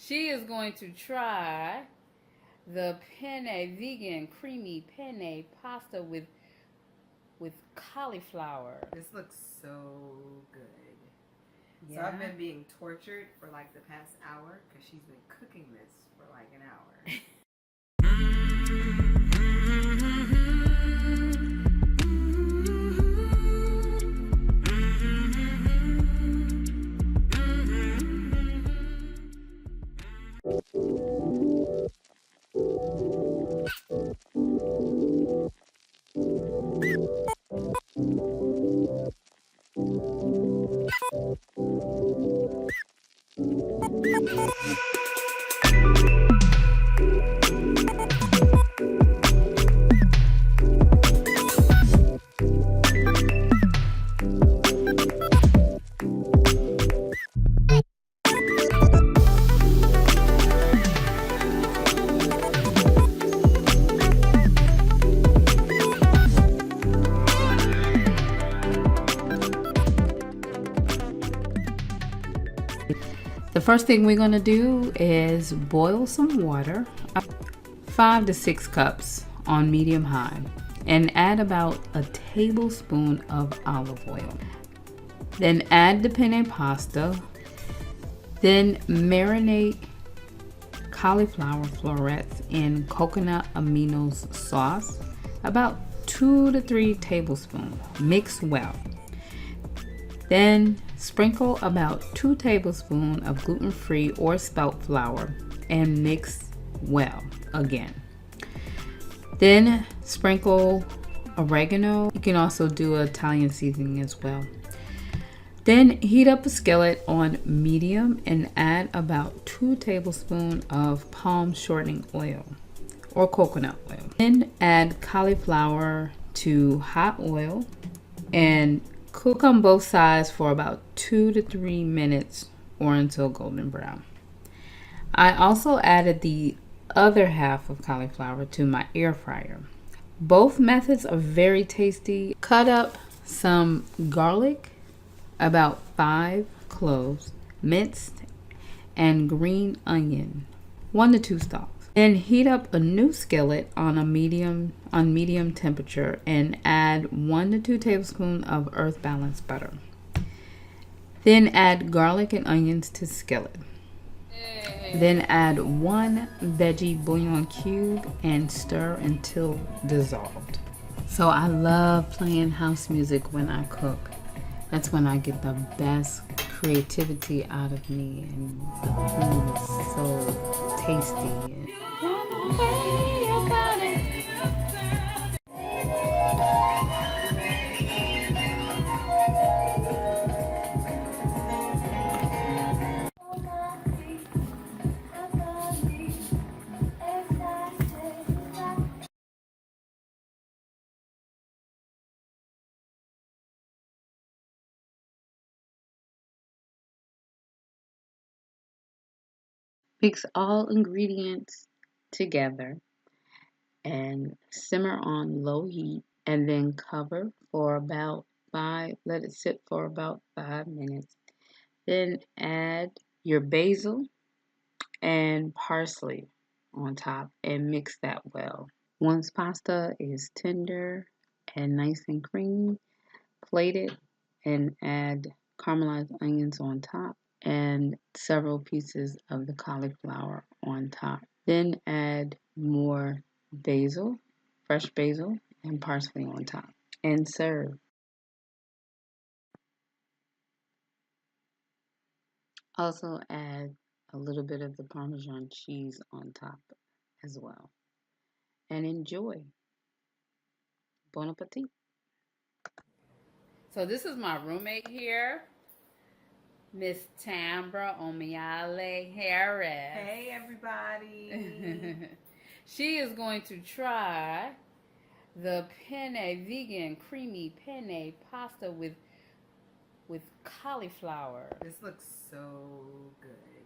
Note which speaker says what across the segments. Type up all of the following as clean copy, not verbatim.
Speaker 1: She is going to try the penne vegan creamy penne pasta with cauliflower.
Speaker 2: This looks so good.
Speaker 1: Yeah.
Speaker 2: So I've been being tortured for like the past hour because she's been cooking this for like an hour.
Speaker 1: The first thing we're going to do is boil some water, 5 to 6 cups on medium high, and add about a tablespoon of olive oil. Then add the penne pasta. Then marinate cauliflower florets in coconut aminos sauce, about 2 to 3 tablespoons. Mix well. Then sprinkle about 2 tablespoons of gluten-free or spelt flour and mix well again. Then sprinkle oregano. You can also do Italian seasoning as well. Then heat up a skillet on medium and add about 2 tablespoons of palm shortening oil or coconut oil. Then add cauliflower to hot oil and cook on both sides for about 2 to 3 minutes or until golden brown. I also added the other half of cauliflower to my air fryer. Both methods are very tasty. Cut up some garlic, about 5 cloves, minced, and green onion, 1 to 2 stalks. Then heat up a new skillet on medium temperature and add 1 to 2 tablespoons of earth balanced butter. Then add garlic and onions to skillet. Then add 1 veggie bouillon cube and stir until dissolved. So I love playing house music when I cook. That's when I get the best creativity out of me, and the food is so tasty. Mix all ingredients together and simmer on low heat, and then cover for about let it sit for about 5 minutes. Then add your basil and parsley on top and mix that well. Once pasta is tender and nice and creamy, plate it and add caramelized onions on top and several pieces of the cauliflower on top. Then add more basil, fresh basil, and parsley on top, and serve. Also add a little bit of the Parmesan cheese on top as well. And enjoy. Bon appetit. So this is my roommate here, Miss Tambra Omiale Harris.
Speaker 2: Hey everybody.
Speaker 1: She is going to try the penne vegan creamy penne pasta with cauliflower.
Speaker 2: This looks so good.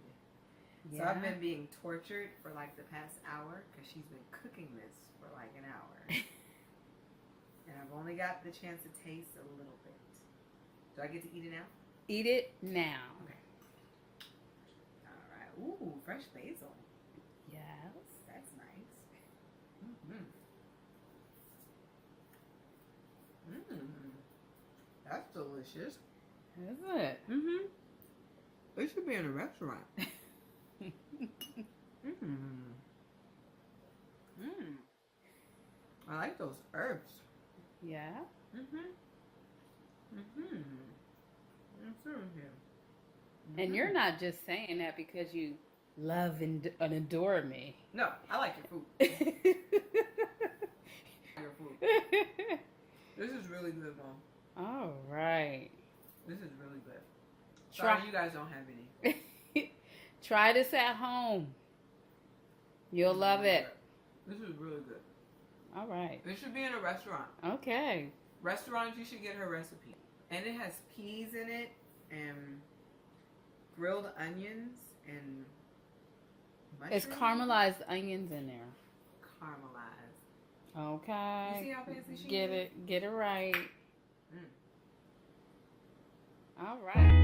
Speaker 1: Yeah.
Speaker 2: So I've been being tortured for like the past hour because she's been cooking this for like an hour. And I've only got the chance to taste a little bit. Do I get to eat it now?
Speaker 1: Eat it now.
Speaker 2: Okay. All right. Ooh, fresh basil.
Speaker 1: Yes.
Speaker 2: That's nice. That's delicious.
Speaker 1: Is it?
Speaker 2: It should be in a restaurant. I like those herbs.
Speaker 1: Yeah. And you're not just saying that because you love and adore me.
Speaker 2: No, I like your food. Your food. This is really good, Mom.
Speaker 1: All right.
Speaker 2: This is really good.
Speaker 1: Try.
Speaker 2: Sorry, you guys don't have any.
Speaker 1: Try this at home. You'll love
Speaker 2: really
Speaker 1: it.
Speaker 2: Good. This is really good.
Speaker 1: All right.
Speaker 2: It should be in a restaurant.
Speaker 1: Okay.
Speaker 2: Restaurants, you should get her recipe. And it has peas in it, and grilled onions, and mushrooms.
Speaker 1: It's caramelized onions in there.
Speaker 2: Caramelized.
Speaker 1: Okay.
Speaker 2: You see how fancy she
Speaker 1: Get
Speaker 2: is?
Speaker 1: it. Get it right. All right.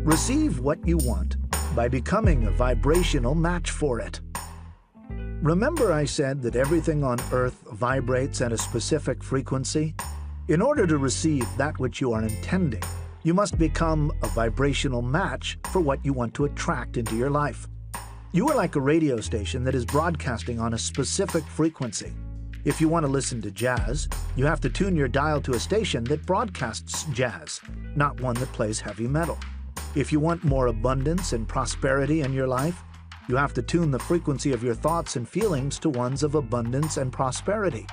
Speaker 3: Receive what you want by becoming a vibrational match for it. Remember I said that everything on Earth vibrates at a specific frequency? In order to receive that which you are intending, you must become a vibrational match for what you want to attract into your life. You are like a radio station that is broadcasting on a specific frequency. If you want to listen to jazz, you have to tune your dial to a station that broadcasts jazz, not one that plays heavy metal. If you want more abundance and prosperity in your life, you have to tune the frequency of your thoughts and feelings to ones of abundance and prosperity.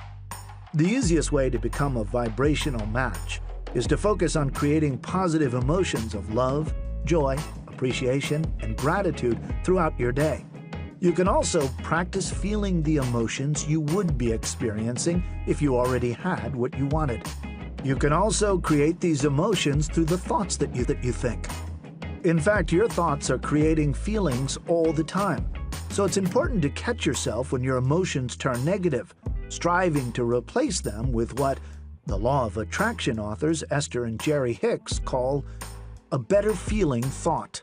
Speaker 3: The easiest way to become a vibrational match is to focus on creating positive emotions of love, joy, appreciation, and gratitude throughout your day. You can also practice feeling the emotions you would be experiencing if you already had what you wanted. You can also create these emotions through the thoughts that you think. In fact, your thoughts are creating feelings all the time. So it's important to catch yourself when your emotions turn negative, striving to replace them with what the Law of Attraction authors Esther and Jerry Hicks call a better feeling thought.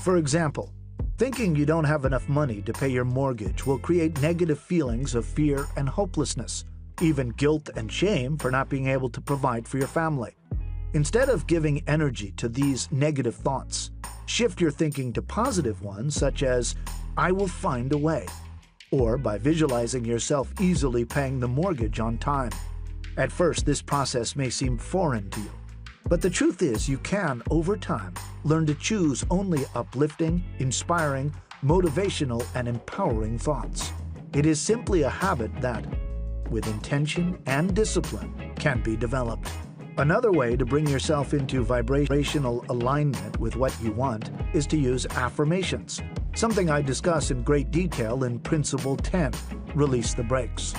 Speaker 3: For example, thinking you don't have enough money to pay your mortgage will create negative feelings of fear and hopelessness, even guilt and shame for not being able to provide for your family. Instead of giving energy to these negative thoughts, shift your thinking to positive ones such as, I will find a way, or by visualizing yourself easily paying the mortgage on time. At first, this process may seem foreign to you, but the truth is you can, over time, learn to choose only uplifting, inspiring, motivational, and empowering thoughts. It is simply a habit that, with intention and discipline, can be developed. Another way to bring yourself into vibrational alignment with what you want is to use affirmations, something I discuss in great detail in Principle 10, Release the Brakes.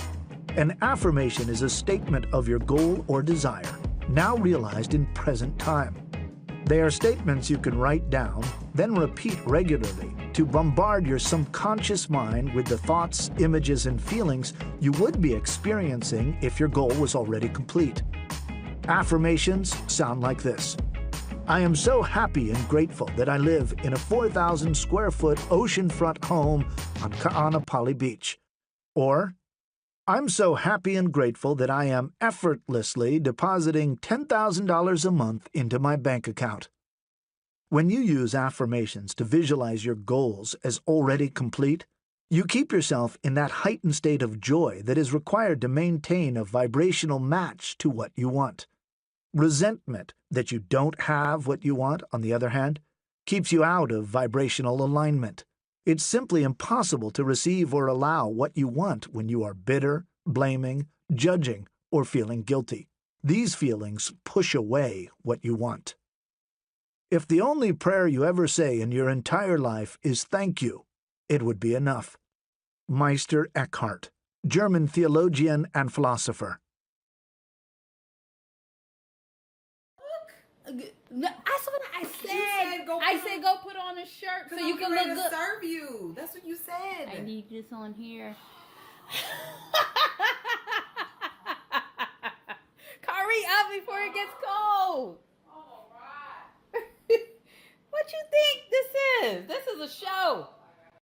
Speaker 3: An affirmation is a statement of your goal or desire, now realized in present time. They are statements you can write down, then repeat regularly to bombard your subconscious mind with the thoughts, images, and feelings you would be experiencing if your goal was already complete. Affirmations sound like this. I am so happy and grateful that I live in a 4,000 square foot oceanfront home on Ka'anapali Beach. Or, I'm so happy and grateful that I am effortlessly depositing $10,000 a month into my bank account. When you use affirmations to visualize your goals as already complete, you keep yourself in that heightened state of joy that is required to maintain a vibrational match to what you want. Resentment that you don't have what you want, on the other hand, keeps you out of vibrational alignment. It's simply impossible to receive or allow what you want when you are bitter, blaming, judging, or feeling guilty. These feelings push away what you want. If the only prayer you ever say in your entire life is thank you, it would be enough. Meister Eckhart, German theologian and philosopher.
Speaker 1: That's what I said.
Speaker 2: You said
Speaker 1: go put on a shirt so you can look good.
Speaker 2: Serve you. That's what you said.
Speaker 1: I need this on here. Hurry up before it gets cold.
Speaker 2: All right.
Speaker 1: What you think this is? This is a show.